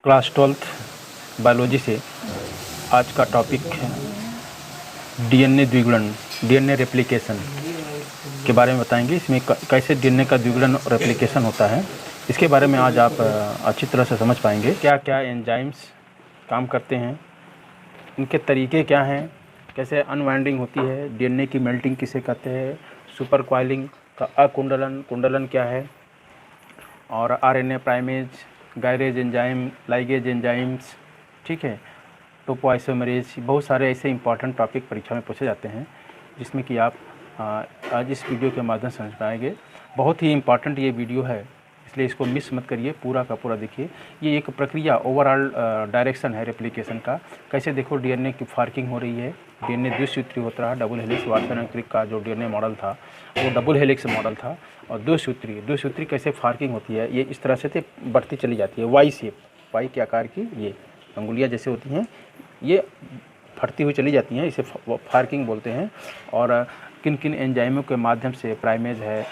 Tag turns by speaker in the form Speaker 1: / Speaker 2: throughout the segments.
Speaker 1: Class 12th biology से आज का टॉपिक है डीएनए द्विगुणन, डीएनए रेप्लिकेशन के बारे में बताएंगे। इसमें कैसे डीएनए का द्विगुणन और रेप्लिकेशन होता है, इसके बारे में आज आप अच्छी तरह से समझ पाएंगे। क्या क्या एंजाइम्स काम करते हैं, इनके तरीके क्या हैं, कैसे अनवाइंडिंग होती है, डीएनए की मेल्टिंग किसे कहते हैं, सुपर कॉइलिंग का अकुंडलन, कुंडलन क्या है, और RNA primase, gyrase enzyme, ligase enzymes, ठीक है, टोपोआइसोमरेज, बहुत सारे ऐसे इंपॉर्टेंट टॉपिक परीक्षा में पूछे जाते हैं जिसमें कि आप आज इस वीडियो के माध्यम से समझ पाएंगे। बहुत ही इंपॉर्टेंट ये वीडियो है, इसलिए इसको मिस मत करिए, पूरा का पूरा देखिए। ये एक प्रक्रिया, ओवरऑल डायरेक्शन है रेप्लिकेशन का। कैसे देखो डीएनए की फार्किंग हो रही है, डीएनए द्विसूत्री होता है, double helix. Watson and Crick का जो डीएनए मॉडल था वो डबल हेलिक्स मॉडल था, और द्विसूत्री कैसे फार्किंग होती है, ये इस तरह से बढ़ती चली जाती है, वाई शेप, वाई के आकार की ये अंगुलियाँ जैसे होती हैं, ये फटती हुई चली जाती हैं, इसे फार्किंग बोलते हैं। और किन किन एंजाइमों के माध्यम से, प्राइमेज है,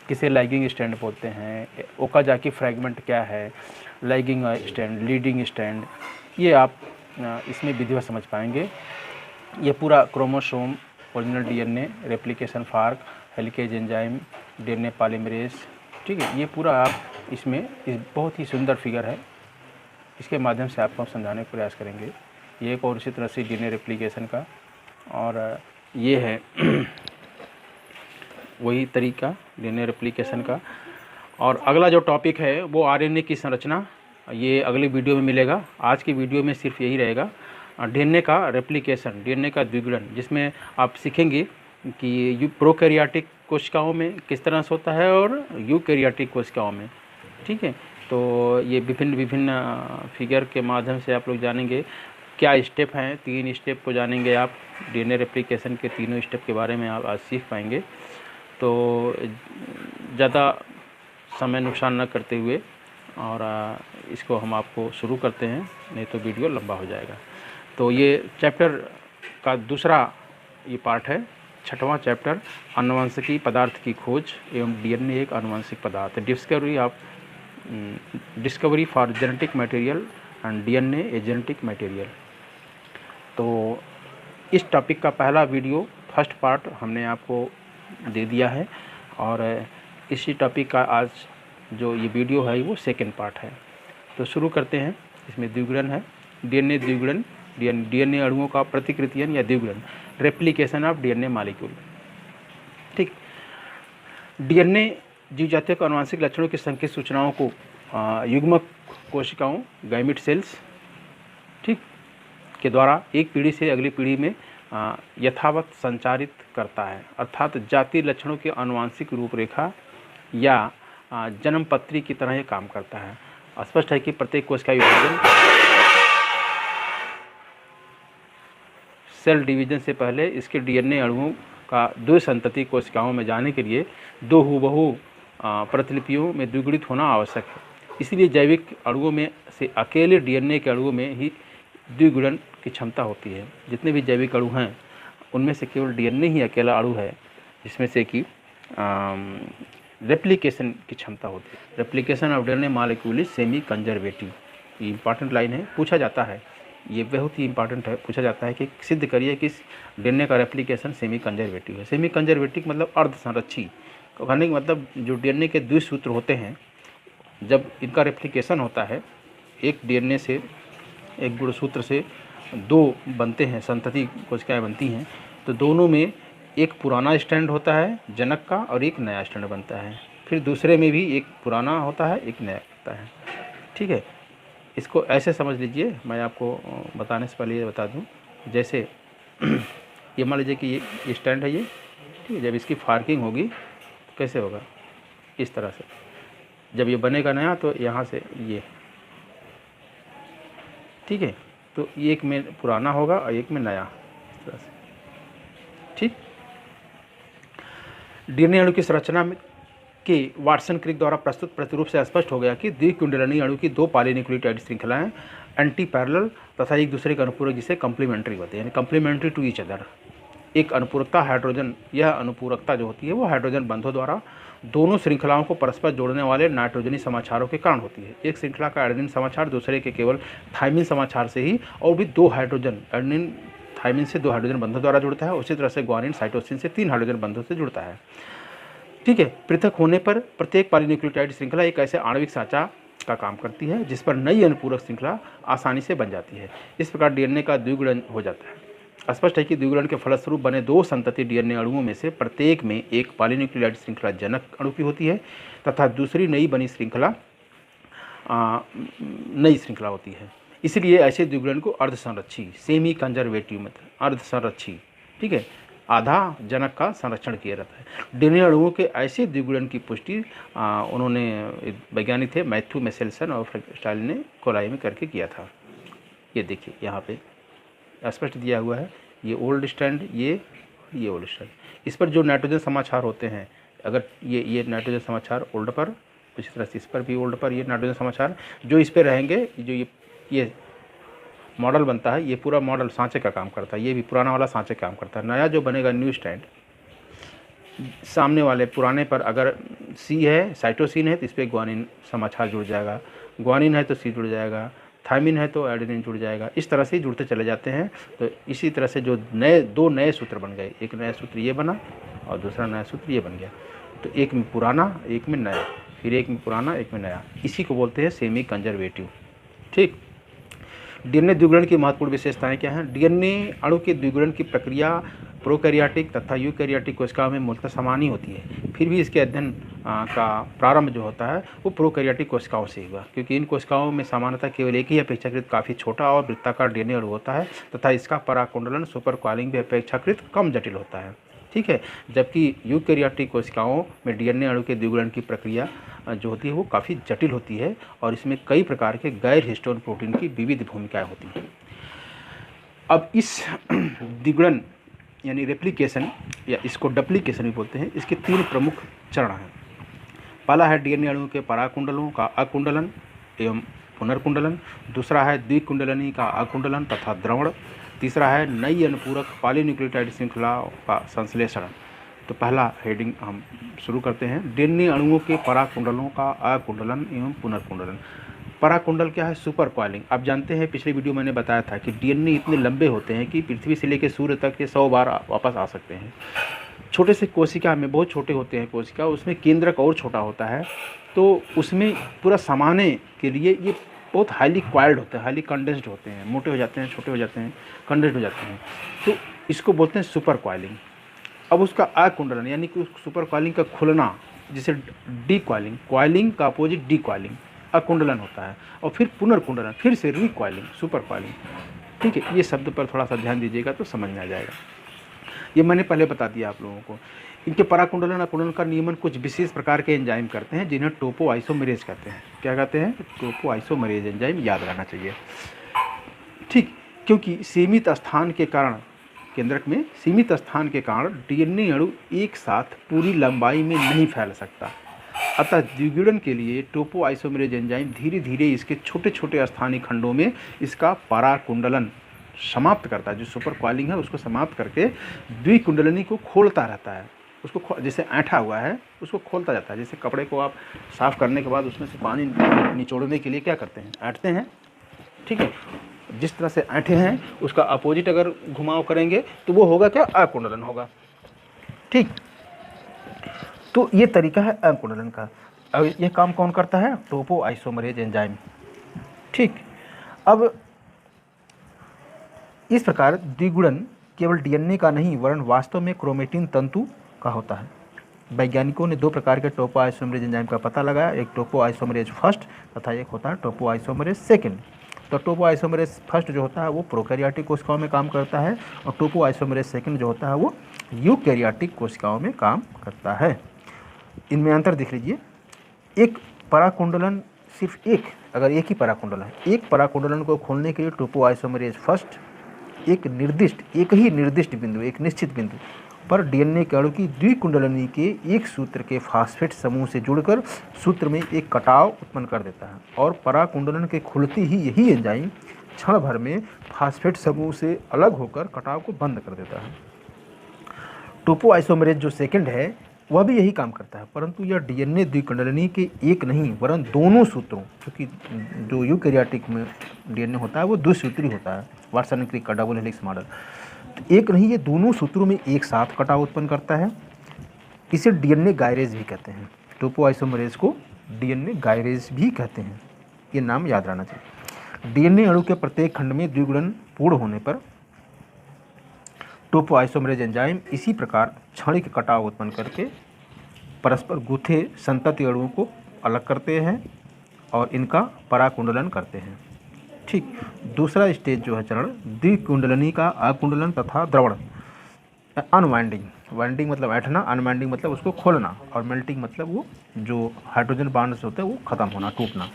Speaker 1: किसे लाइगिंग स्टैंड बोलते हैं, ओकाजाकी फ्रैगमेंट क्या है, लाइगिंग स्टैंड, लीडिंग स्टैंड, ये आप इसमें विधिवत समझ पाएंगे। ये पूरा क्रोमोसोम, ओरिजिनल डीएनए, रेप्लिकेशन फार्क, हेलिकेज एंजाइम, डीएनए पॉलीमरेज, ठीक है, ये पूरा आप इसमें इस बहुत ही सुंदर फिगर है, इसके माध्यम से आपको समझाने का प्रयास करेंगे। ये एक और इसी तरह से डीएनए रेप्लिकेशन का, और ये है वही तरीका डीएनए रेप्लिकेशन का। और अगला जो टॉपिक है वो आरएनए की संरचना, ये अगली वीडियो में मिलेगा। आज की वीडियो में सिर्फ यही रहेगा, डीएनए का रेप्लिकेशन, डीएनए का द्विगुणन, जिसमें आप सीखेंगे कि प्रोकैरियोटिक कोशिकाओं में किस तरह से होता है और यूकैरियोटिक कोशिकाओं में, ठीक है। तो ये विभिन्न फिगर के माध्यम से आप लोग जानेंगे क्या स्टेप हैं, 3 स्टेप को जानेंगे आप। डीएनए रेप्लिकेशन के तीनों स्टेप के बारे में आप आज सीख पाएंगे। तो ज़्यादा समय नुकसान न करते हुए और इसको हम आपको शुरू करते हैं, नहीं तो वीडियो लंबा हो जाएगा। तो ये चैप्टर का दूसरा ये पार्ट है, 6वां चैप्टर, आनुवंशिकी पदार्थ की खोज एवं डीएनए एक आनुवंशिक पदार्थ, discovery for genetic material and DNA a genetic material. तो इस टॉपिक का पहला वीडियो, फर्स्ट पार्ट हमने आपको दे दिया है, और इसी टॉपिक का आज जो ये वीडियो है वो सेकंड पार्ट है। तो शुरू करते हैं। इसमें द्विगुणन है, डीएनए द्विगुणन, डीएनए अणुओं का प्रतिकृतियन या द्विगुणन, रेप्लिकेशन ऑफ डीएनए मॉलिक्यूल, ठीक। डीएनए जीव जातियों के आनुवंशिक लक्षणों की संकेत सूचनाओं को युग्मक कोशिकाओं, गैमीट सेल्स, ठीक, के द्वारा एक पीढ़ी से अगली पीढ़ी में यथावत संचारित करता है, अर्थात जातीय लक्षणों की आनुवंशिक रूपरेखा या जन्मपत्री की तरह ये काम करता है। स्पष्ट है कि प्रत्येक कोशिका विभाजन, सेल डिवीजन से पहले इसके डीएनए अणुओं का द्विसंतति कोशिकाओं में जाने के लिए दो हूबहू प्रतिलिपियों में द्विगुणित होना आवश्यक है। इसलिए जैविक अणुओं में से अकेले डीएनए के अणुओं में ही द्विगुणन की क्षमता होती है। जितने भी जैविक अणु हैं उनमें से केवल डीएनए ही अकेला अणु है जिसमें से कि रेप्लिकेशन की क्षमता होती है। Replication of DNA molecule is semi conservative, ये इंपॉर्टेंट लाइन है, पूछा जाता है, ये बहुत ही इंपॉर्टेंट है, पूछा जाता है कि सिद्ध करिए कि डीएनए का रेप्लिकेशन सेमी कंजर्वेटिव है। सेमी कंजर्वेटिव मतलब अर्ध संरक्षी, कहने का मतलब जो डीएनए के द्विसूत्र होते हैं, जब इनका रेप्लिकेशन होता है, एक डीएनए से, एक गुणसूत्र से 2 बनते हैं, संतति कोशिकाएं बनती हैं, तो दोनों में एक पुराना स्टैंड होता है जनक का और एक नया स्टैंड बनता है। फिर दूसरे में भी एक पुराना होता है, एक नया होता है, ठीक है। इसको ऐसे समझ लीजिए, मैं आपको बताने से पहले ये बता दूं, जैसे ये मान लीजिए कि ये स्टैंड है, ये ठीक है, जब इसकी फार्किंग होगी तो कैसे होगा, इस तरह से। जब ये बनेगा नया तो यहाँ से ये, ठीक है, तो एक में पुराना होगा और एक में नया, इस तरह से, ठीक। डीएनए अणु की संरचना में के वाटसन क्रिक द्वारा प्रस्तुत प्रतिरूप से स्पष्ट हो गया कि द्विकुंडलनीय अणु की 2 पॉलीन्यूक्लियोटाइड श्रृंखलाएं एंटी पैरेलल तथा एक दूसरे के अनुपूरक, जिसे कम्प्लीमेंट्री होते हैं, यानी कम्प्लीमेंट्री टू ईच अदर, एक अनुपूरकता हाइड्रोजन, यह अनुपूरकता जो होती है वो हाइड्रोजन बंधों द्वारा दोनों श्रृंखलाओं को परस्पर जोड़ने वाले नाइट्रोजनी समाचारों के कारण होती है। एक श्रृंखला का एडेनिन समाचार दूसरे के केवल थाइमिन समाचार से ही और भी 2 हाइड्रोजन, एडेनिन थाइमिन से 2 हाइड्रोजन बंधों द्वारा जुड़ता है। उसी तरह से ग्वानिन साइटोसिन से 3 हाइड्रोजन बंधों से जुड़ता है। ठीक है, पृथक होने पर प्रत्येक पॉलीन्यूक्लियोटाइड श्रृंखला एक ऐसे आणविक साँचा का काम करती है जिस पर नई अनुपूरक श्रृंखला आसानी से बन जाती है। इस प्रकार डीएनए का द्विगुणन हो जाता है। स्पष्ट है कि द्विगुणन के फलस्वरूप बने 2 संतति डीएनए अणुओं में से प्रत्येक में एक पॉलीन्यूक्लियोटाइड श्रृंखला जनक अणु की होती है तथा दूसरी नई बनी श्रृंखला नई श्रृंखला होती है। इसलिए ऐसे द्विगुणन को अर्धसंरक्षी, सेमी कंजर्वेटिव मेथड, अर्धसंरक्षी, ठीक है, आधा जनक का संरक्षण किया रहता है। डीएनए अणुओं के ऐसे द्विगुणन की पुष्टि उन्होंने वैज्ञानिक थे मैथ्यू मेसेल्सन और फ्रैंकस्टाइल ने कोलाई में करके किया था। ये देखिए यहाँ पे स्पष्ट दिया हुआ है, ये ओल्ड स्टैंड, ये ओल्ड स्टैंड। इस पर जो नाइट्रोजन समाचार होते हैं, अगर ये नाइट्रोजन समाचार ओल्ड पर, इसी तरह से इस पर भी ओल्ड पर ये नाइट्रोजन समाचार जो इस पर रहेंगे, जो ये मॉडल बनता है, ये पूरा मॉडल सांचे का काम करता है। ये भी पुराना वाला सांचे का काम करता है। नया जो बनेगा न्यू स्टैंड, सामने वाले पुराने पर अगर सी है, साइटोसिन है तो इस पर ग्वानिन समाचार जुड़ जाएगा, ग्वानिन है तो सी जुड़ जाएगा, थाइमिन है तो एडेनिन जुड़ जाएगा। इस तरह से जुड़ते चले जाते हैं। तो इसी तरह से जो 2 नए सूत्र बन गए, एक नया सूत्र ये बना और दूसरा नया सूत्र ये बन गया। तो एक में पुराना, एक में नया, फिर एक में पुराना, एक में नया। इसी को बोलते हैं सेमी कंजर्वेटिव। ठीक। डीएनए द्विगुणन की महत्वपूर्ण विशेषताएं क्या हैं? डीएनए अणु के द्विगुणन की प्रक्रिया प्रोकैरियोटिक तथा यूकैरियोटिक कोशिकाओं में मूलतः समान ही होती है। फिर भी इसके अध्ययन का प्रारंभ जो होता है वो प्रोकैरियोटिक कोशिकाओं से हुआ, क्योंकि इन कोशिकाओं में सामान्यतः केवल एक ही अपेक्षाकृत काफ़ी छोटा और वृत्ताकार डीएनए अणु होता है तथा इसका पराकुंडलन सुपर कॉइलिंग भी अपेक्षाकृत कम जटिल होता है। ठीक है, जबकि यूकैरियोटिक कोशिकाओं में डीएनए अणु के द्विगुणन की प्रक्रिया जो होती है वो काफ़ी जटिल होती है और इसमें कई प्रकार के गैर हिस्टोन प्रोटीन की विविध भूमिकाएं होती हैं। अब इस द्विगुणन यानी रेप्लिकेशन या इसको डुप्लीकेशन भी बोलते हैं, इसके 3 प्रमुख चरण हैं। पहला है डीएनए अणुओं के पराकुंडलों का अकुंडलन एवं पुनर्कुंडलन, दूसरा है द्विकुंडलनी का अकुंडलन तथा द्रवण, तीसरा है नई अनुपूरक पॉलीन्यूक्लियोटाइड श्रृंखलाओं का संश्लेषण। तो पहला हेडिंग हम शुरू करते हैं, डीएनए अणुओं के पराकुंडलों का अकुंडलन एवं पुनर्कुंडलन। पराकुंडल क्या है? Super coiling. आप जानते हैं पिछले वीडियो मैंने बताया था कि डीएनए इतने लंबे होते हैं कि पृथ्वी से लेकर सूर्य तक ये 100 बार वापस आ सकते हैं। छोटे से कोशिका में बहुत छोटे होते हैं कोशिका, उसमें केंद्रक और छोटा होता है, तो उसमें पूरा समाने के लिए ये बहुत हाईली क्वाइल्ड होते हैं, हाईली कंडेंस्ड होते हैं, मोटे हो जाते हैं, छोटे हो जाते हैं, कंडेंस्ड हो जाते हैं। तो इसको बोलते हैं सुपर कॉइलिंग। अब उसका अकुंडलन यानी कि सुपर कॉइलिंग का खुलना, जिसे डी कॉइलिंग, कॉइलिंग का अपोजिट डी कॉइलिंग, अकुंडलन होता है। और फिर पुनर्कुंडलन, फिर से रिकॉइलिंग, सुपर कॉइलिंग। ठीक है, ये शब्द पर थोड़ा सा ध्यान दीजिएगा तो समझ में आ जाएगा। ये मैंने पहले बता दिया आप लोगों को। इनके पराकुंडलन अकुंडलन का नियमन कुछ विशेष प्रकार के एंजाइम करते हैं जिन्हें टोपो आइसोमेरेज कहते हैं। क्या कहते हैं? टोपो आइसोमेरेज एंजाइम, याद रहना चाहिए। ठीक, क्योंकि सीमित स्थान के कारण, केंद्रक में सीमित स्थान के कारण डीएनए अणु एक साथ पूरी लंबाई में नहीं फैल सकता। अतः द्विगुणन के लिए टोपो आइसोमेरेज एंजाइम धीरे धीरे इसके छोटे छोटे स्थानीय खंडों में इसका पराकुंडलन समाप्त करता है। जो सुपर कॉइलिंग है उसको समाप्त करके द्विकुंडलनी को खोलता रहता है। उसको जैसे ऐंठा हुआ है उसको खोलता जाता है। जैसे कपड़े को आप साफ़ करने के बाद उसमें से पानी निचोड़ने के लिए क्या करते हैं? ऐंठते हैं। ठीक है, जिस तरह से ऐंठे हैं उसका अपोजिट अगर घुमाव करेंगे तो वो होगा क्या? अकुंडलन होगा। ठीक, तो ये तरीका है अकुंडलन का। अब ये काम कौन करता है? टोपो आइसोमेरेज एंजाइम। ठीक, अब इस प्रकार द्विगुणन केवल डीएनए का नहीं वरन वास्तव में क्रोमेटिन तंतु का होता है। वैज्ञानिकों ने 2 प्रकार के टोपो आइसोमेरेज एंजाइम का पता लगाया, एक टोपो आइसोमेरेज फर्स्ट तथा एक होता है टोपो आइसोमेरेज सेकेंड। तो टोपो आइसोमेरेज फर्स्ट जो होता है वो प्रोकैरियोटिक कोशिकाओं में काम करता है और टोपो आइसोमेरेज सेकेंड जो होता है वो यूकैरियोटिक कोशिकाओं में काम करता है। इनमें अंतर देख लीजिए। एक पराकुंडलन सिर्फ एक, अगर एक ही पराकुंडलन है, एक पराकुंडलन को खोलने के लिए टोपो आइसोमेरेज फर्स्ट एक ही निर्दिष्ट बिंदु, एक निश्चित बिंदु पर डीएनए के अणु की द्विकुंडलनी के एक सूत्र के फास्फेट समूह से जुड़कर सूत्र में एक कटाव उत्पन्न कर देता है और पराकुंडलन के खुलते ही यही एंजाइम क्षण भर में फास्फेट समूह से अलग होकर कटाव को बंद कर देता है।
Speaker 2: टोपोआइसोमरेज जो सेकंड है वह भी यही काम करता है, परंतु यह डीएनए द्विकुंडलनी के एक नहीं वरन दोनों सूत्रों, क्योंकि जो यूकैरियोटिक में डीएनए होता है वो द्विसूत्री होता है, वाटसन क्रिक का डबल हेलिक्स मॉडल, तो एक नहीं ये दोनों सूत्रों में एक साथ कटाव उत्पन्न करता है। इसे डीएनए गायरेज भी कहते हैं। टोपोआइसोमरेज को डीएनए गायरेज भी कहते हैं, ये नाम याद रहना चाहिए। डीएनए अणु के प्रत्येक खंड में द्विगुणन पूर्ण होने पर टोपोआइसोमरेज एंजाइम इसी प्रकार क्षणिक कटाव उत्पन्न करके परस्पर गुथे संतति अणुओं को अलग करते हैं और इनका पराकुंडलन करते हैं। ठीक, दूसरा स्टेज जो है चरण द्विकुंडलनी का अकुंडलन तथा द्रवण, अनवाइंडिंग, वाइंडिंग मतलब ऐंठना, अनवाइंडिंग मतलब उसको खोलना, और मेल्टिंग मतलब वो जो हाइड्रोजन बॉन्ड्स होते हैं वो खत्म होना, टूटना।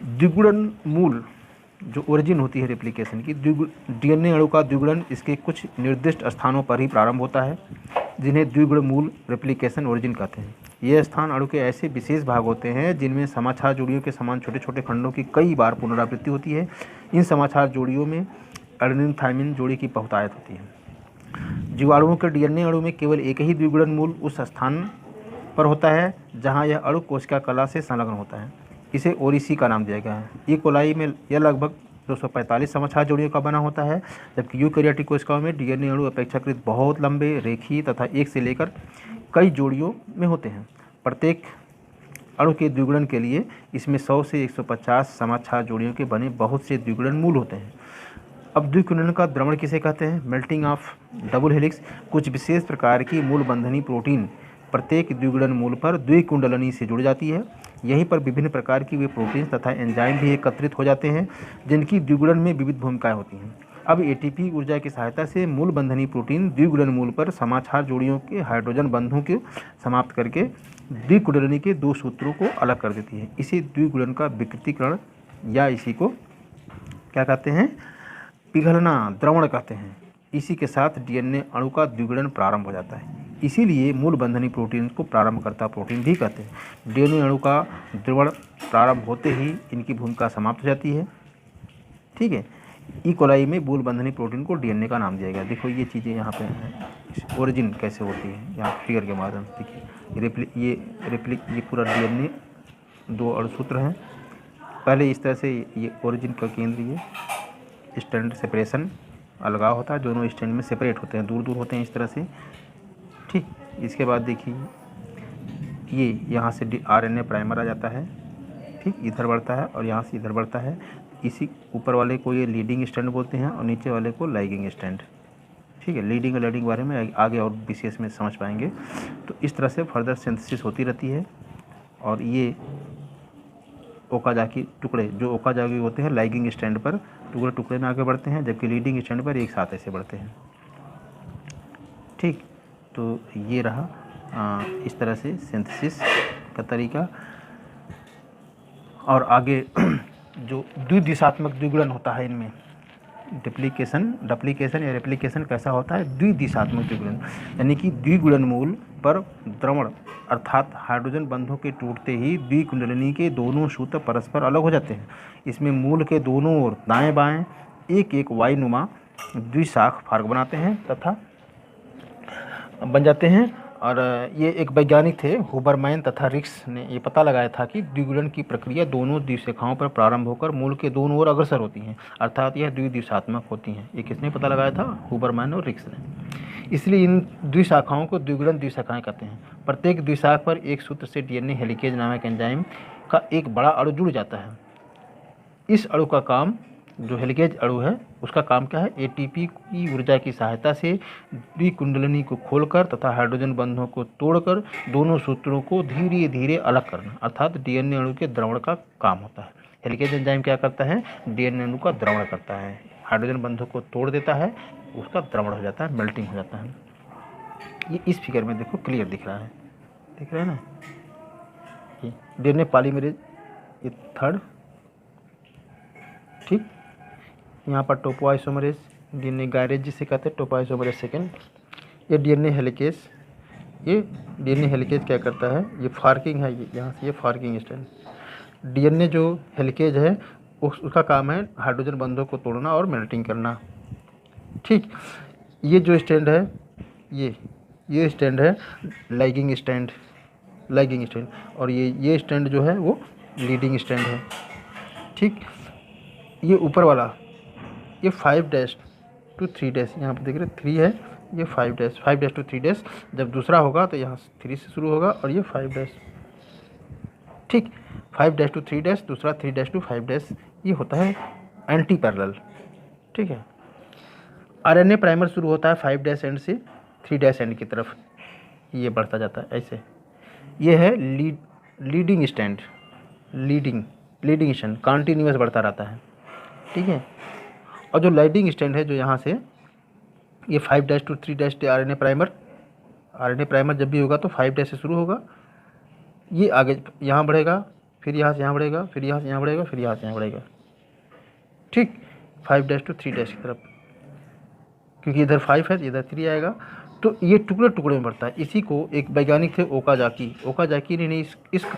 Speaker 2: द्विगुणन मूल जो ओरिजिन होती है रेप्लिकेशन की, डीएनए अणु का द्विगुणन इसके कुछ निर्दिष्ट स्थानों पर ही प्रारंभ होता है जिन्हें द्विगुण मूल रेप्लिकेशन ओरिजिन कहते हैं। ये स्थान अणु के ऐसे विशेष भाग होते हैं जिनमें समाचार जोड़ियों के समान छोटे छोटे खंडों की कई बार पुनरावृत्ति होती है। इन समाचार जोड़ियों में एडेनिन थायमिन जोड़ी की बहुतायत होती है। जीवाणुओं के डीएनए अणु में केवल एक ही द्विगुणन मूल उस स्थान पर होता है जहाँ यह अणु कोशिका कला से संलग्न होता है। इसे ओरिसी का नाम दिया गया है। ई कोलाई में यह लगभग 245 समाचार जोड़ियों का बना होता है, जबकि यूकैरियोटिक कोशिकाओं में डीएनए अणु अपेक्षाकृत बहुत लंबे, रेखीय तथा एक से लेकर कई जोड़ियों में होते हैं। प्रत्येक अणु के द्विगुणन के लिए इसमें 100 से 150 समाचार जोड़ियों के बने बहुत से द्विगुणन मूल होते हैं। अब द्विकुंडलन का द्रवण किसे कहते हैं? Melting of double helix. कुछ विशेष प्रकार की मूल बंधनी प्रोटीन प्रत्येक द्विगुणन मूल पर द्विकुंडलनी से जुड़ जाती है। यहीं पर विभिन्न प्रकार की वे प्रोटीन तथा एंजाइम भी एकत्रित हो जाते हैं जिनकी द्विगुणन में विविध भूमिकाएं होती हैं। अब एटीपी ऊर्जा की सहायता से मूल बंधनी प्रोटीन द्विगुणन मूल पर समाचार जोड़ियों के हाइड्रोजन बंधों को समाप्त करके द्विकुंडलनी के दो सूत्रों को अलग कर देती है। इसी द्विगुणन का विकृतीकरण या इसी को क्या कहते हैं? पिघलना, द्रवण कहते हैं। इसी के साथ डीएनए अणु का द्विगुणन प्रारंभ हो जाता है। इसीलिए मूल बंधनी प्रोटीन को प्रारंभकर्ता प्रोटीन भी कहते हैं। डीएनए अणु का द्रवण प्रारंभ होते ही इनकी भूमिका समाप्त हो जाती है। ठीक है, ई कोलाई में मूल बंधनी प्रोटीन को डीएनए का नाम दिया गया। देखो ये चीज़ें यहाँ पे हैं, ओरिजिन कैसे होती है यहाँ फिगर के माध्यम से देखिए। ये पूरा डीएनए दो अणुसूत्र हैं। पहले इस तरह से ये ओरिजिन का केंद्र, ये स्टैंड सेपरेशन अलगाव होता है, दोनों स्टैंड में सेपरेट होते हैं, दूर दूर होते हैं इस तरह से। ठीक, इसके बाद देखिए ये यहाँ से आरएनए प्राइमर आ जाता है। ठीक, इधर बढ़ता है और यहाँ से इधर बढ़ता है। इसी ऊपर वाले को ये लीडिंग स्टैंड बोलते हैं और नीचे वाले को लैगिंग स्टैंड। ठीक है, लीडिंग और लैगिंग बारे में आगे और विशेष में समझ पाएंगे। तो इस तरह से फर्दर सिंथेसिस होती रहती है। और ये ओकाजाकी टुकड़े, जो ओकाजाकी होते हैं लैगिंग स्टैंड पर टुकड़े टुकड़े में आगे बढ़ते हैं, जबकि लीडिंग स्टैंड पर एक साथ ऐसे बढ़ते हैं। ठीक, तो ये रहा इस तरह से सिंथेसिस का तरीका। और आगे जो द्विदिशात्मक द्विगुणन होता है इनमें, डुप्लीकेशन या रेप्लिकेशन कैसा होता है? द्विदिशात्मक द्विगुणन, यानी कि द्विगुणन मूल पर द्रवण अर्थात हाइड्रोजन बंधों के टूटते ही द्विकुंडलनी के दोनों सूत्र परस्पर अलग हो जाते हैं। इसमें मूल के दोनों ओर दाएं बाएं एक एक वायुनुमा द्विशाख फार्ग बनाते हैं तथा बन जाते हैं। और ये एक वैज्ञानिक थे हुबरमैन तथा रिक्स ने ये पता लगाया था कि द्विगुणन की प्रक्रिया दोनों द्विशाखाओं पर प्रारंभ होकर मूल के दोनों ओर अग्रसर होती हैं, अर्थात यह द्विदिशात्मक होती हैं। ये किसने पता लगाया था? हुबरमैन और रिक्स ने। इसलिए इन द्विशाखाओं को द्विगुणन द्विशाखाएं कहते हैं। प्रत्येक द्विशाख पर एक सूत्र से डीएनए हेलिकेज नामक एंजाइम का एक बड़ा अणु जुड़ जाता है। इस अणु का काम, जो हेलिकेज अणु है उसका काम क्या है? एटीपी की ऊर्जा की सहायता से द्विकुंडलनी को खोलकर तथा हाइड्रोजन बंधों को तोड़कर दोनों सूत्रों को धीरे धीरे अलग करना, अर्थात डीएनए अणु के द्रवण का काम होता है। हेलिकेज एंजाइम क्या करता है? डीएनए अणु का द्रवण करता है, हाइड्रोजन बंधों को तोड़ देता है, उसका द्रवण हो जाता है, मेल्टिंग हो जाता है। ये इस फिगर में देखो क्लियर दिख रहा है, दिख रहा है ना? ये डीएनए पॉलीमरेज, ये थर्ड। ठीक, यहाँ पर टोपोआइसोमरेज, डीएनए गायरेज जिसे कहते हैं, टोपोआइसोमरेज सेकेंड। ये डीएनए हेलिकेज, ये डीएनए हेलिकेज क्या करता है? ये फार्किंग है, ये यहाँ से ये फार्किंग स्टैंड। डीएनए जो हेलिकेज है उसका काम है हाइड्रोजन बंधों को तोड़ना और मेल्टिंग करना। ठीक, ये जो स्टैंड है ये स्टैंड है लैगिंग स्टैंड, और ये स्टैंड जो है वो लीडिंग स्टैंड है। ठीक, ये ऊपर वाला ये 5 to 3 यहाँ पर देख रहे 3 है, ये 5 to 3 जब दूसरा होगा तो यहाँ 3 से शुरू होगा और ये 5 ठीक, 5 to 3 दूसरा 3 to 5 ये होता है एंटी पैरेलल। ठीक है, आरएनए प्राइमर शुरू होता है 5 एंड से 3 एंड की तरफ, ये बढ़ता जाता है ऐसे। ये है leading stand, leading stand continuous बढ़ता रहता है। ठीक है, और जो लाइडिंग स्टैंड है जो यहाँ से ये 5 to 3 आरएनए प्राइमर जब भी होगा तो 5 से शुरू होगा, ये आगे यहाँ बढ़ेगा, फिर यहाँ से यहाँ बढ़ेगा, फिर यहाँ से यहाँ बढ़ेगा, फिर यहाँ से यहाँ बढ़ेगा। ठीक, 5 to 3 की तरफ, क्योंकि इधर 5 है इधर 3 आएगा, तो ये टुकड़े टुकड़े में बढ़ता है। इसी को एक वैज्ञानिक थे ओकाजाकी ने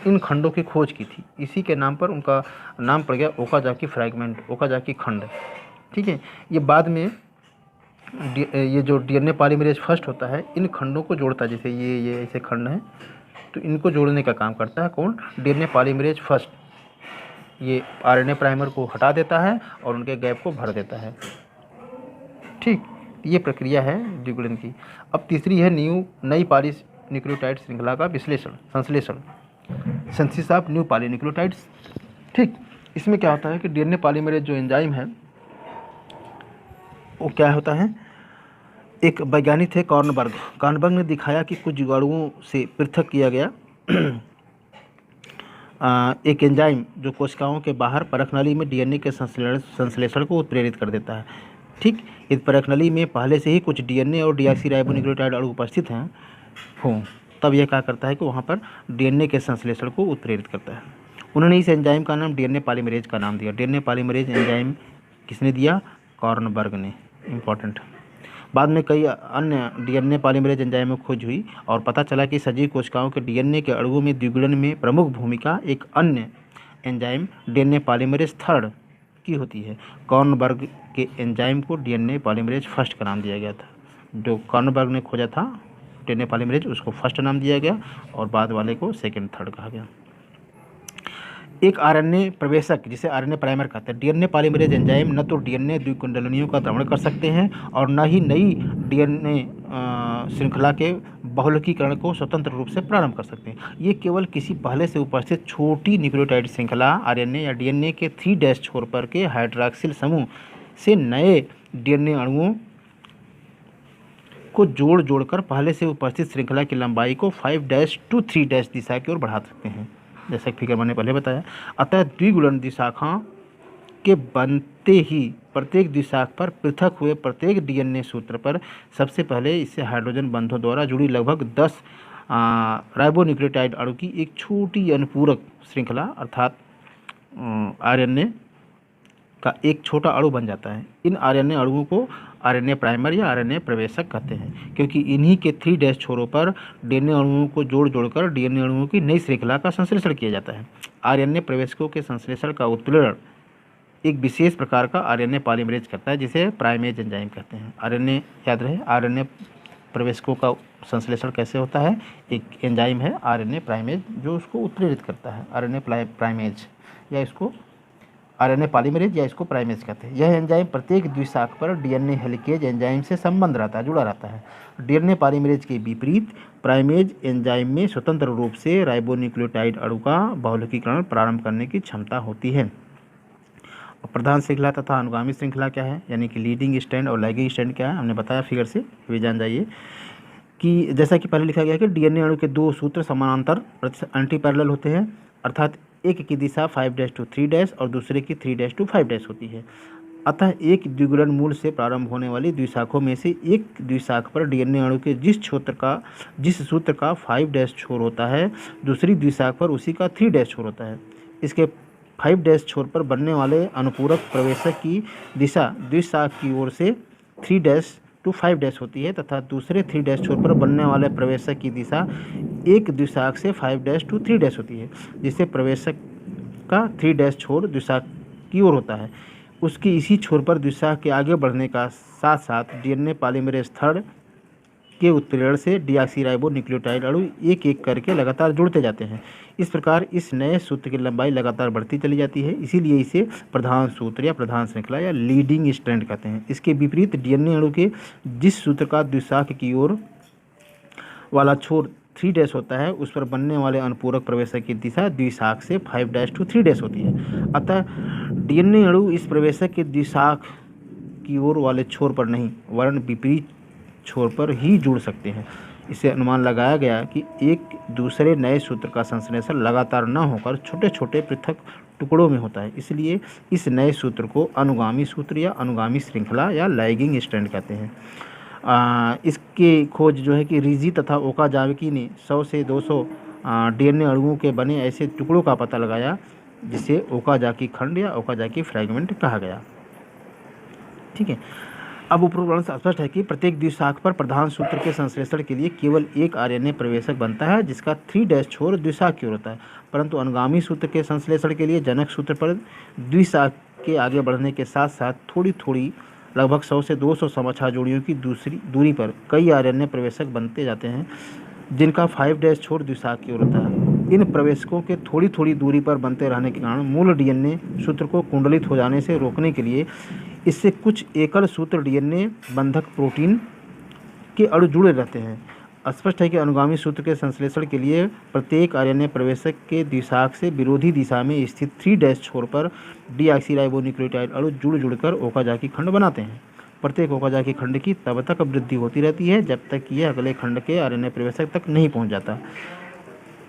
Speaker 2: इन खंडों की खोज की थी, इसी के नाम पर उनका नाम पड़ गया ओकाजाकी फ्रैगमेंट, ओकाजाकी खंड। ठीक है, ये बाद में ये जो डीएनए पॉलीमरेज फर्स्ट होता है इन खंडों को जोड़ता है, जैसे ये ऐसे खंड हैं तो इनको जोड़ने का काम करता है कौन, डीएनए पॉलीमरेज फर्स्ट। ये आरएनए प्राइमर को हटा देता है और उनके गैप को भर देता है। ठीक, ये प्रक्रिया है द्विगुणन की। अब तीसरी है नई पॉलीन्यूक्लियोटाइड श्रृंखला का संश्लेषण, सिंथेसिस ऑफ न्यू पॉलीन्यूक्लियोटाइड्स। ठीक, इसमें क्या होता है कि डीएनए पॉलीमरेज जो एंजाइम है वो क्या होता है, एक वैज्ञानिक थे कॉर्नबर्ग ने दिखाया कि कुछ जीवाणुओं से पृथक किया गया एक एंजाइम जो कोशिकाओं के बाहर परखनली में डीएनए के संश्लेषण को उत्प्रेरित कर देता है। ठीक, इस परखनली में पहले से ही कुछ डीएनए और डीऑक्सीराइबोन्यूक्लियोटाइड अणु उपस्थित हों तब यह क्या करता है कि वहाँ पर डीएनए के संश्लेषण को उत्प्रेरित करता है। उन्होंने इस एंजाइम का नाम डीएनए पॉलीमरेज का नाम दिया। डीएनए पॉलीमरेज एंजाइम किसने दिया, कॉर्नबर्ग ने, इम्पॉर्टेंट। बाद में कई अन्य डीएनए पॉलीमरेज एंजाइम में खोज हुई और पता चला कि सजीव कोशिकाओं के डीएनए के अणुओं में द्विगुणन में प्रमुख भूमिका एक अन्य एंजाइम डीएनए पॉलीमरेज थर्ड की होती है। कॉर्नबर्ग के एंजाइम को डीएनए पॉलीमरेज फर्स्ट का नाम दिया गया था। जो कॉर्नबर्ग ने खोजा था डीएनए पॉलीमरेज उसको फर्स्ट नाम दिया गया और बाद वाले को सेकेंड थर्ड कहा गया। एक आरएनए प्रवेशक जिसे आरएनए प्राइमर कहते हैं, डीएनए पॉलीमरेज एंजाइम न तो डीएनए द्विकुंडलियों का द्रवण कर सकते हैं और न ही नई डीएनए श्रृंखला के बहुलकीकरण को स्वतंत्र रूप से प्रारंभ कर सकते हैं। ये केवल किसी पहले से उपस्थित छोटी न्यूक्लियोटाइड श्रृंखला आरएनए या डीएनए के 3' छोर पर के हाइड्रॉक्सिल समूह से नए डीएनए अणुओं को जोड़कर पहले से उपस्थित श्रृंखला की लंबाई को 5' to 3' दिशा की ओर बढ़ा सकते हैं, जैसा कि फिगर मैंने पहले बताया। अतः द्विगुणन दिशाखा के बनते ही प्रत्येक द्विशाख पर पृथक हुए प्रत्येक डीएनए सूत्र पर सबसे पहले इससे हाइड्रोजन बंधों द्वारा जुड़ी लगभग 10 राइबोन्यूक्लियोटाइड अणु की एक छोटी अनुपूरक श्रृंखला अर्थात आरएनए का एक छोटा अणु बन जाता है। इन आरएनए अणुओं को आरएनए प्राइमर या आरएनए प्रवेशक कहते हैं, क्योंकि इन्हीं के 3' छोरों पर डीएनए अणुओं को जोड़कर डीएनए अणुओं की नई श्रृंखला का संश्लेषण किया जाता है। आरएनए प्रवेशकों के संश्लेषण का उत्प्रेरण एक विशेष प्रकार का आरएनए पॉलीमरेज करता है जिसे प्राइमेज एंजाइम कहते हैं। आरएनए याद रहे, आरएनए प्रवेशकों का संश्लेषण कैसे होता है, एक एंजाइम है आरएनए प्राइमेज जो उसको उत्प्रेरित करता है, आरएनए प्राइमेज या इसको आरएनए पॉलीमरेज या इसको प्राइमेज कहते हैं। यह एंजाइम प्रत्येक द्विशाख पर डीएनए हेलिकेज एंजाइम से संबंध रहता है, जुड़ा रहता है। डीएनए पॉलीमरेज के विपरीत प्राइमेज एंजाइम में स्वतंत्र रूप से राइबोन्यूक्लियोटाइड अणु का बहुलकीकरण प्रारंभ करने की क्षमता होती है। प्रधान श्रृंखला तथा अनुगामी श्रृंखला क्या है, यानी कि लीडिंग स्टैंड और लैगिंग स्टैंड क्या है, हमने बताया फिगर से, भी जान जाइए कि जैसा कि पहले लिखा गया है कि डीएनए अणु के 2 सूत्र समानांतर एंटी पैरेलल होते हैं, अर्थात एक की दिशा 5' to 3' और दूसरे की 3' to 5' होती है। अतः एक द्विगुणन मूल से प्रारंभ होने वाली द्विशाखों में से एक द्विशाख पर डीएनए अणु के जिस सूत्र का 5' छोर होता है, दूसरी द्विशाख पर उसी का 3' छोर होता है। इसके 5' छोर पर बनने वाले अनुपूरक प्रवेशक की दिशा द्विशाख की ओर से 3' to 5' होती है तथा दूसरे 3' छोर पर बनने वाले प्रवेशक की दिशा एक द्विशाख से 5' to 3' होती है। जिससे प्रवेशक का 3' छोर द्विशाख की ओर होता है, उसकी इसी छोर पर द्विशाख के आगे बढ़ने का साथ साथ डीएनए पॉलीमरेज थर्ड के उत्प्रेरण से डीऑक्सीराइबो न्यूक्लियोटाइड अणु एक एक करके लगातार जुड़ते जाते हैं। इस प्रकार इस नए सूत्र की लंबाई लगातार बढ़ती चली जाती है, इसीलिए इसे प्रधान सूत्र या प्रधान श्रृंखला या लीडिंग स्ट्रैंड कहते हैं। इसके विपरीत डीएनए अणु के जिस सूत्र का द्विशाख की ओर वाला छोर 3' होता है, उस पर बनने वाले अनुपूरक प्रवेशक की दिशा द्विशाख से 5' to 3' होती है। अतः डीएनए अणु इस प्रवेशक के द्विशाख की ओर वाले छोर पर नहीं, वरन विपरीत छोर पर ही जुड़ सकते हैं। इससे अनुमान लगाया गया कि एक दूसरे नए सूत्र का संश्लेषण लगातार न होकर छोटे छोटे पृथक टुकड़ों में होता है। इसलिए इस नए सूत्र को अनुगामी सूत्र या अनुगामी श्रृंखला या लैगिंग स्ट्रैंड कहते हैं। इसकी खोज जो है कि रिजी तथा ओकाजाकी ने 100 से 200 डीएनए अणुओं के बने ऐसे टुकड़ों का पता लगाया, जिसे ओकाजाकी खंड या ओकाजाकी फ्रैगमेंट कहा गया। ठीक है, अब उपरोक्त से स्पष्ट है कि प्रत्येक द्विशाख पर प्रधान सूत्र के संश्लेषण के लिए केवल एक आरएनए प्रवेशक बनता है, जिसका 3' छोर द्विशाख की ओर होता है, परंतु अनुगामी सूत्र के संश्लेषण के लिए जनक सूत्र पर द्विशाख के आगे बढ़ने के साथ साथ थोड़ी थोड़ी लगभग 100 से 200 समाचार जोड़ियों की दूसरी दूरी पर कई आरएनए प्रवेशक बनते जाते हैं, जिनका 5' छोर द्विशाख की ओर होता है। इन प्रवेशकों के थोड़ी थोड़ी दूरी पर बनते रहने के कारण मूल डीएनए सूत्र को कुंडलित हो जाने से रोकने के लिए इससे कुछ एकल सूत्र डीएनए बंधक प्रोटीन के अणु जुड़े रहते हैं। स्पष्ट है कि अनुगामी सूत्र के संश्लेषण के लिए प्रत्येक आरएनए प्रवेशक के द्विशाख से विरोधी दिशा में स्थित 3' छोर पर डीऑक्सीराइबोन्यूक्लियोटाइड अणु जुड़ जुड़कर ओकाजाकी खंड बनाते हैं। प्रत्येक ओकाजाकी खंड की तब तक वृद्धि होती रहती है जब तक यह अगले खंड के आरएनए प्रवेशक तक नहीं पहुंच जाता।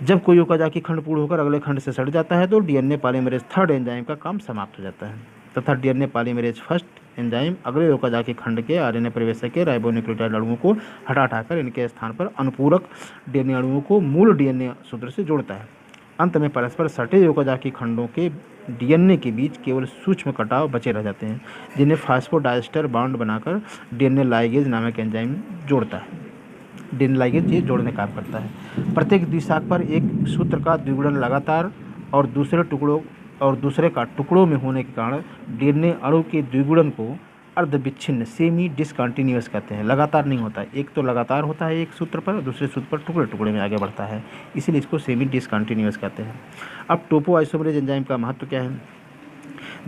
Speaker 2: जब कोई ओकाजाकी खंड पूर्ण होकर अगले खंड से सट जाता है तो डीएनए पॉलीमरेज 3rd एंजाइम का काम समाप्त हो जाता है तथा डीएनए पॉलीमरेज 1st एंजाइम अगले ओकाजाकी खंड के आरएनए प्रवेशक के राइबोन्यूक्लियोटाइड अणुओं को हटाकर इनके स्थान पर अनुपूरक डीएनए अणुओं को मूल डीएनए सूत्र से जोड़ता है। अंत में परस्पर सटे ओकाजाकी खंडों के डीएनए के बीच केवल सूक्ष्म कटाव बचे रह जाते हैं, जिन्हें फास्फोडाइस्टर बॉन्ड बनाकर डीएनए लाइगेज नामक एंजाइम जोड़ता है। डीएनए लाइगेज ये जोड़ने का काम करता है। प्रत्येक द्विशाख पर एक सूत्र का द्विगुणन लगातार और दूसरे का टुकड़ों में होने के कारण डीएनए अणु के द्विगुणन को अर्धविच्छिन्न सेमी डिसकंटिन्यूअस कहते हैं। लगातार नहीं होता है, एक तो लगातार होता है एक सूत्र पर, दूसरे सूत्र पर टुकड़े टुकड़े में आगे बढ़ता है, इसीलिए इसको सेमी डिसकंटिन्यूअस कहते हैं। अब टोपो आइसोमरेज एंजाइम का महत्व क्या है?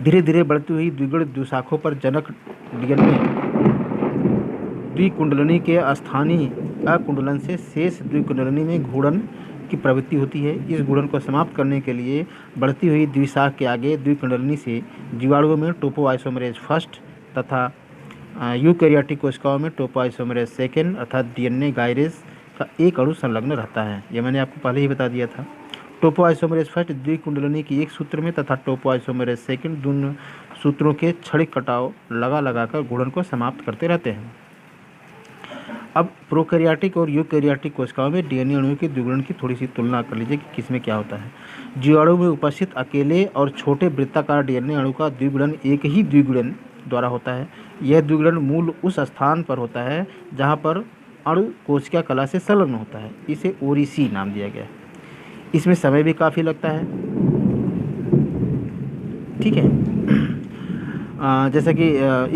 Speaker 2: धीरे धीरे बढ़ती हुई द्विगुण द्विशाखों पर जनक डीएनए द्विकुंडलनी के स्थानीय अकुंडलन से शेष द्विकुंडलनी में घूर्णन की प्रवृत्ति होती है। इस घूर्णन को समाप्त करने के लिए बढ़ती हुई द्विशाख के आगे द्विकुंडलनी से जीवाणुओं में टोपो आइसोमरेज 1st तथा यूकैरियोटिक कोशिकाओं में टोपो आइसोमरेज 2nd अर्थात डीएनए गायरेज का एक अणु संलग्न रहता है। यह मैंने आपको पहले ही बता दिया था। टोपो आइसोमरेज 1st द्विकुंडलनी की एक सूत्र में तथा टोपो आइसोमरेज 2nd दोनों सूत्रों के क्षणिक कटाव लगाकर घूर्णन को समाप्त करते रहते हैं। अब प्रोकैरियोटिक और यूकैरियोटिक कोशिकाओं में डीएनए अणुओं के द्विगुणन की थोड़ी सी तुलना कर लीजिए कि किसमें क्या होता है। जीवाणु में उपस्थित अकेले और छोटे वृत्ताकार डीएनए अणु का द्विगुणन एक ही द्विगुणन द्वारा होता है। यह द्विगुणन मूल उस स्थान पर होता है जहाँ पर अणु कोशिका कला से संलग्न होता है। इसे ओरिसी नाम दिया गया है। इसमें समय भी काफ़ी लगता है। ठीक है, जैसे कि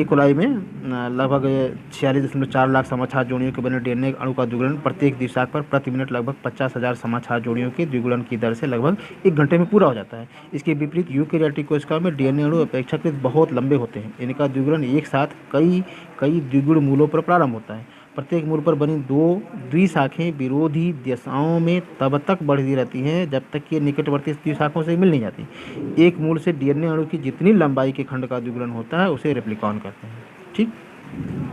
Speaker 2: ई कोलाई में लगभग 46.4 लाख समाचार जोड़ियों के बने डीएनए अणु का द्विगुणन प्रत्येक द्विशाख पर प्रति मिनट लगभग 50,000 समाचार जोड़ियों के द्विगुणन की दर से लगभग 1 घंटे में पूरा हो जाता है। इसके विपरीत यूकैरियोटिक कोशिकाओं में डीएनए अणु अपेक्षाकृत बहुत लंबे होते हैं। इनका द्विगुणन एक साथ कई द्विगुण मूलों पर प्रारंभ होता है। प्रत्येक मूल पर बनी 2 द्विशाखें विरोधी दिशाओं में तब तक बढ़ती रहती हैं जब तक कि निकटवर्ती द्विशाखों से मिल नहीं जाती। एक मूल से डीएनए अणु की जितनी लंबाई के खंड का द्विगुणन होता है उसे रेप्लिकॉन कहते हैं। ठीक,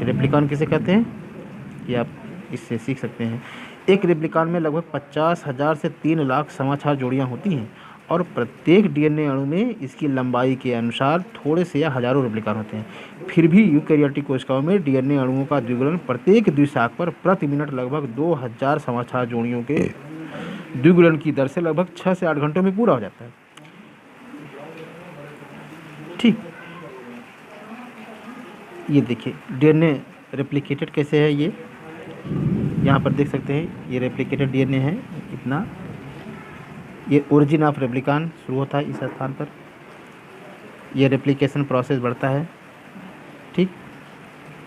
Speaker 2: रेप्लिकॉन किसे कहते हैं ये आप इससे सीख सकते हैं। एक रेप्लिकॉन में लगभग 50,000 से 3 लाख समाचार जोड़ियाँ होती हैं और प्रत्येक डीएनए अणु में इसकी लंबाई के अनुसार थोड़े से या हजारों रेप्लिकॉन होते हैं। फिर भी यूकैरियोटिक कोशिकाओं में डीएनए अणुओं का द्विगुणन प्रत्येक द्विशाख पर प्रति मिनट लगभग 2000 समाचार जोड़ियों के द्विगुणन की दर से लगभग 6 से 8 घंटों में पूरा हो जाता है। ठीक, ये देखिए डीएनए रेप्लिकेटेड कैसे है। ये यहाँ पर देख सकते हैं, ये रेप्लिकेटेड डीएनए है। इतना ये ओरिजिन ऑफ रेप्लिकॉन शुरू होता है इस स्थान पर। ये रेप्लिकेशन प्रोसेस बढ़ता है। ठीक,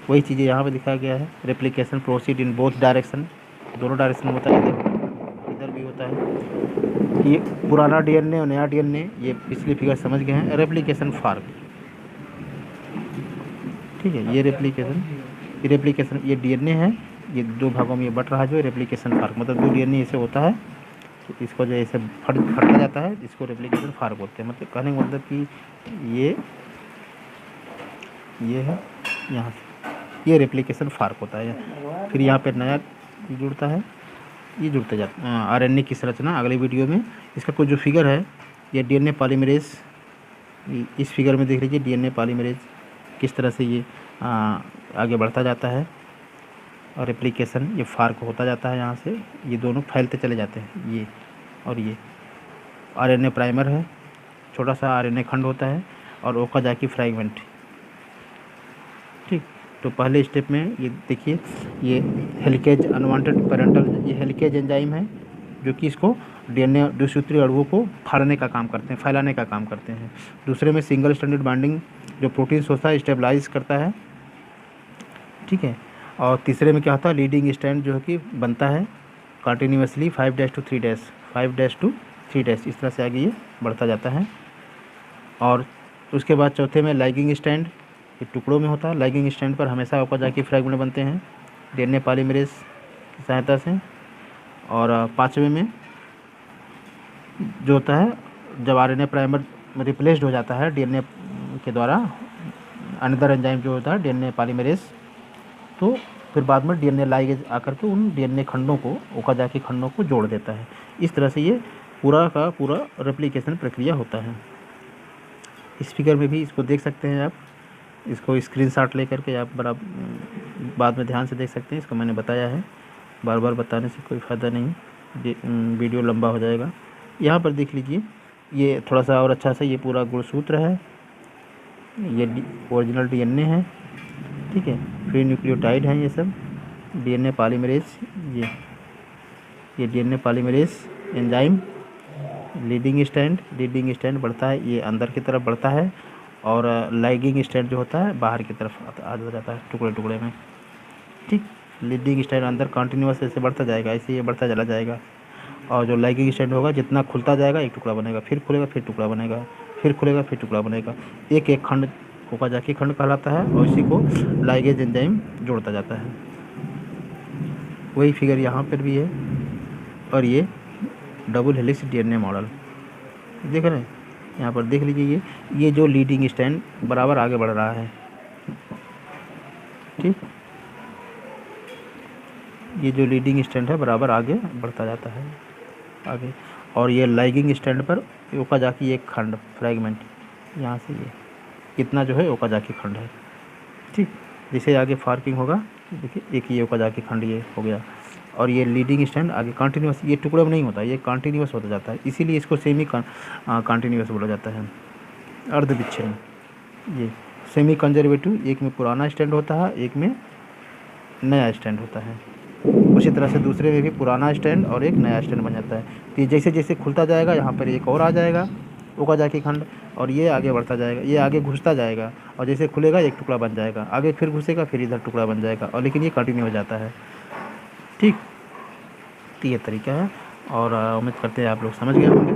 Speaker 2: वही चीज़ें यहाँ पे दिखाया गया है। Replication proceed in both direction, दोनों डायरेक्शन में होता है, इधर भी होता है। ये पुराना डीएनए और नया डीएनए, ये पिछली फिगर समझ गए हैं। रेप्लिकेशन फार्क, ठीक है, ये रेप्लिकेशन ये डीएनए है, ये दो भागों में ये बट रहा है, जो रेप्लिकेशन फार्क मतलब दो डीएनए ऐसे होता है तो इसको जो ऐसे फटता जाता है, इसको रेप्लिकेशन फार्क बोलते हैं। मतलब कहने का मतलब कि ये है यहाँ से, ये रेप्लिकेशन फार्क होता है। फिर यहाँ पे नया जुड़ता है, ये जुड़ते जाता है। आरएनए की संरचना अगले वीडियो में, इसका कुछ जो फिगर है, ये डीएनए पॉलीमरेज, इस फिगर में देख लीजिए डीएनए पॉलीमरेज किस तरह से ये आगे बढ़ता जाता है, और रेप्लिकेशन ये फार्क होता जाता है। यहाँ से ये दोनों फैलते चले जाते हैं, ये और ये। आरएनए प्राइमर है, छोटा सा आरएनए खंड होता है, और ओकाजाकी फ्रैगमेंट, ठीक। तो पहले स्टेप में ये देखिए, ये हेलिकेज अनवांटेड पैरेंटल, ये हेलिकेज एंजाइम है जो कि इसको डीएनए द्विसूत्री अणुओं को फाड़ने का काम करते हैं, फैलाने का काम करते हैं। दूसरे में सिंगल स्ट्रैंडेड बाइंडिंग जो प्रोटीन्स होता है स्टेबलाइज करता है, ठीक है। और तीसरे में क्या होता है, लीडिंग स्ट्रैंड जो है कि बनता है कंटिन्यूसली 5' to 3', इस तरह से आगे ये बढ़ता जाता है। और उसके बाद चौथे में लैगिंग स्ट्रैंड, ये टुकड़ों में होता है। लैगिंग स्ट्रैंड पर हमेशा ओकाजाकी फ्रैगमेंट बनते हैं डीएनए पॉलीमरेज की सहायता से। और पाँचवें में जो होता है, जब आरएनए प्राइमर रिप्लेस्ड हो जाता है डीएनए के द्वारा, अनदर एंजाइम जो होता है डीएनए पॉलीमरेज, तो फिर बाद में डीएनए लाइगेज आकर के उन डीएनए खंडों को, ओकाजाकी खंडों को जोड़ देता है। इस तरह से ये पूरा का पूरा रेप्लिकेशन प्रक्रिया होता है। इस फिगर में भी इसको देख सकते हैं आप, इसको स्क्रीनशॉट लेकर के आप बड़ा बाद में ध्यान से देख सकते हैं। इसको मैंने बताया है, बार बार बताने से कोई फ़ायदा नहीं, वीडियो लंबा हो जाएगा। यहाँ पर देख लीजिए, ये थोड़ा सा और अच्छा से, ये पूरा गुणसूत्र है, ये ओरिजिनल डीएनए है, ठीक है। फ्री न्यूक्लियोटाइड हैं ये सब, डीएनए पॉलीमरेज, ये DNA polymerase enzyme, leading strand बढ़ता है, ये अंदर की तरफ बढ़ता है, और लैगिंग स्ट्रैंड जो होता है बाहर की तरफ आ जाता है टुकड़े टुकड़े में, ठीक। लीडिंग स्ट्रैंड अंदर कंटिन्यूस ऐसे बढ़ता जाएगा, ऐसे ये बढ़ता चला जाएगा। और जो लैगिंग स्ट्रैंड होगा, जितना खुलता जाएगा एक टुकड़ा बनेगा, फिर खुलेगा फिर टुकड़ा बनेगा, फिर खुलेगा फिर टुकड़ा बनेगा। एक एक खंड ओकाजाकी खंड कहलाता है, और इसी को लाइगेज एंजाइम जोड़ता जाता है। वही फिगर यहाँ पर भी है। और ये डबल हेलिक्स डीएनए मॉडल देख रहे हैं, यहाँ पर देख लीजिए, ये जो लीडिंग स्ट्रैंड बराबर आगे बढ़ रहा है, ठीक। ये जो लीडिंग स्ट्रैंड है बराबर आगे बढ़ता जाता है आगे। और ये लैगिंग स्ट्रैंड पर ओकाजाकी एक खंड फ्रैगमेंट, यहाँ से ये कितना जो है ओकाजाकी खंड है, ठीक। जैसे आगे फार्किंग होगा, देखिए एक ये ओकाजाकी खंड ये हो गया। और ये लीडिंग स्ट्रैंड आगे कंटिन्यूस, ये टुकड़े में नहीं होता, ये कंटिन्यूस होता जाता है, इसीलिए इसको सेमी कंटिन्यूस बोला जाता है, अर्धविच्छिन्न। ये सेमी कंजर्वेटिव, एक में पुराना स्ट्रैंड होता है, एक में नया स्ट्रैंड होता है। उसी तरह से दूसरे में भी पुराना स्ट्रैंड और एक नया स्ट्रैंड बन जाता है। तो ये जैसे जैसे खुलता जाएगा, यहाँ पर एक और आ जाएगा ओकाजाकी खंड, और ये आगे बढ़ता जाएगा, ये आगे घुसता जाएगा, और जैसे खुलेगा एक टुकड़ा बन जाएगा, आगे फिर घुसेगा, फिर इधर टुकड़ा बन जाएगा, और लेकिन ये कंटिन्यू हो जाता है, ठीक। तो ये तरीका है, और उम्मीद करते हैं आप लोग समझ गए होंगे।